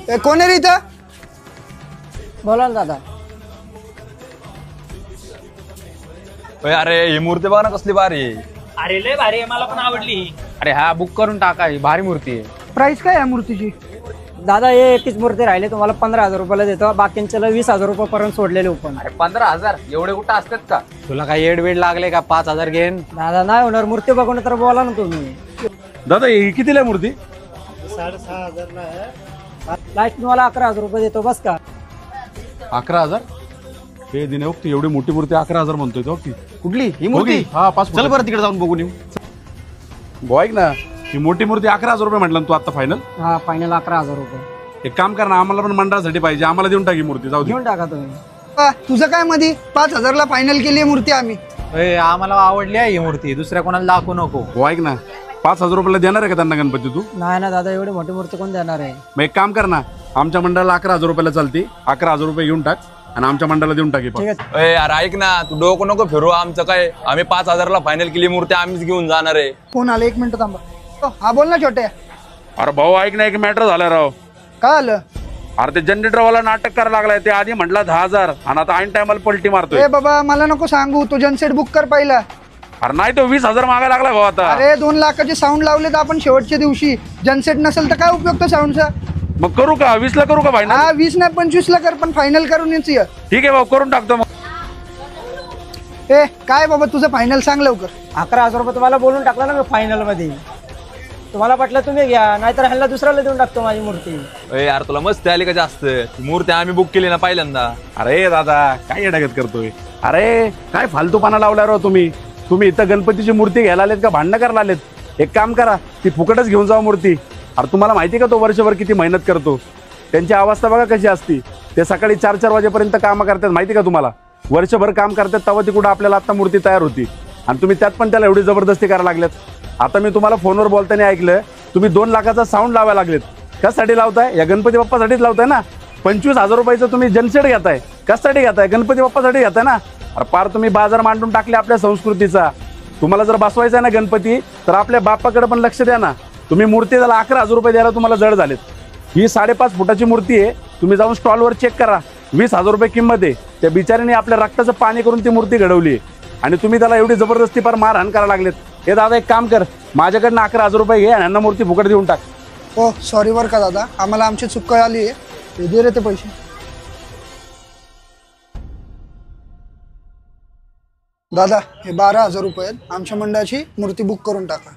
कोण आहे रे इथं? बोला ना दादा. अरे ही मूर्ती बघा ना कसली भारी आहे. अरे लय भारी आहे, मला पण आवडली. अरे हा बुक करून टाका, ही भारी मूर्ती आहे. प्राइस काय आहे मूर्तीची? दादा हे एकच मूर्ती राहिले, तुम्हाला 15,000 रुपयाला देतो. बाकींच्याला 20,000 रुपयापर्यंत सोडलेले ओपन. अरे 15,000 एवढे कुठं असतात का? तुला काही एडवेड लागले का? 5,000 घेन. दादा नाही होणार, मूर्ती बघून तर बोला ना तुम्ही. दादा ही कितीला आहे मूर्ती? 6,500 लास्ट तुम्हाला 11,000 रुपये देतो बस का. 11,000? हे दिने ओके, एवढी मोठी मूर्ती 11,000 म्हणतोय तो. कुठली ही मूर्ती? हा 5. चल बरं तिकडे जाऊन बघून येऊ. भाऊ ऐक ना, ही मोठी मूर्ती 11,000 रुपये म्हटलं तू आता फायनल. हा फायनल 11,000 रुपये. एक काम कर ना, आम्हाला पण मंडळासाठी पाहिजे, आम्हाला देऊन टाकी मूर्ती. जाऊ दे, घेऊन टाका तुम्ही. तुझं काय मध्ये 5,000ला फायनल केली आहे मूर्ती आम्ही. आम्हाला आवडली आहे ही मूर्ती, दुसऱ्या कोणाला दाखवू नको. भाऊ ऐक ना, 5,000 रुपयाला देणार आहे का त्यांना गणपती तू? नाही ना दादा, एवढी मोठी मूर्ती कोण देणार आहे. मग एक काम कर ना, आमच्या मंडळाला 11,000 रुपयाला चालते. 11,000 रुपये घेऊन टाक आणि आमच्या मंडळाला देऊन टाकी. ठीक आहे. अरे ऐक ना, तू डोकं नको फिरू. आमचं काय, आम्ही 5,000ला फायनल केली मूर्ती, आम्हीच घेऊन जाणार आहे. फोन आला, 1 मिनिट थांबा. हा बोल ना छोटे. अरे भाऊ ऐक ना, एक मॅटर झालं राव. काय आलं? अरे ते जनरेटरवाला नाटक करायला लागलाय. ते आधी म्हटला 10,000 आणि आता ऐन टायमाला पलटी मारतोय. ए बाबा मला नको सांगू, तू जनसेट बुक कर पहिला. अरे नाही, तो 20,000 मागायला लागला भाऊ आता. अरे 2 लाखाचे साऊंड लावले तर आपण शेवटच्या दिवशी. जनसेट नसेल तर काय उपयोग तो साऊंडचा? मग करू का 20ला करू का फायनल? हा 20 नाही 25ला कर, पण फायनल करून येच ये. ठीक आहे भाऊ, करून टाकतो मग. ए काय बाबा तुझं फायनल सांग लवकर. 11,000 रुपये तुम्हाला बोलून टाकला ना मी फायनल मध्ये. तुम्हाला पटलं तुम्ही घ्या, नाहीतर ह्याला दुसऱ्याला देऊन टाकतो माझी मूर्ती. यार तुला मस्त आली का जास्त? मूर्ती आम्ही बुक केली ना पहिल्यांदा. अरे दादा काय येडागत करतोय? अरे काय फालतूपणा लावला राव तुम्ही. तुम्ही इथं गणपतीची मूर्ती घ्यायला आलेत का भांडणं करायला आलेत? एक काम करा, ती फुकटच घेऊन जावा मूर्ती. अरे तुम्हाला माहिती का तो वर्षभर किती मेहनत करतो? त्यांची अवस्था बघा कशी असती. ते सकाळी 4-4 वाजेपर्यंत काम करतात, माहिती का तुम्हाला? वर्षभर काम करतात, तेव्हा ती कुठं आपल्याला आता मूर्ती तयार होती. आणि तुम्ही त्यात पण त्याला एवढी जबरदस्ती करायला लागल्यात. आता मी तुम्हाला फोनवर बोलताना ऐकलं, तुम्ही 2 लाखाचा साऊंड लावायला लागलेत. कशासाठी लावताय? या गणपती बाप्पासाठीच लावताय ना. 25,000 रुपयाचं तुम्ही जनसेट घेताय. कशासाठी घेताय? गणपती बाप्पासाठी घेताय ना. अरे पार तुम्ही बाजार मांडून टाकले आपल्या संस्कृतीचा. तुम्हाला जर बसवायचा ना गणपती, तर आपल्या बाप्पाकडे पण लक्ष द्या ना. तुम्ही मूर्ती त्याला 11,000 रुपये द्यायला तुम्हाला जड झालेत. ही 5.5 फुटाची मूर्ती आहे. तुम्ही जाऊन स्टॉलवर चेक करा, 20,000 रुपये किंमत आहे. त्या बिचाऱ्याने आपल्या रक्ताचं पाणी करून ती मूर्ती घडवली आहे आणि तुम्ही त्याला एवढी जबरदस्ती पार मारहाण करायला लागलेत. हे दादा एक काम कर, माझ्याकडनं 11,000 रुपये घे आणि यांना मूर्ती फुकट देऊन टाक. हो सॉरी बरं का दादा, आम्हाला आमची चूक कळाली आहे. दे रे ते पैसे. दादा हे 12,000 रुपये आहेत. आमच्या मंडळाची मूर्ती बुक करून टाका.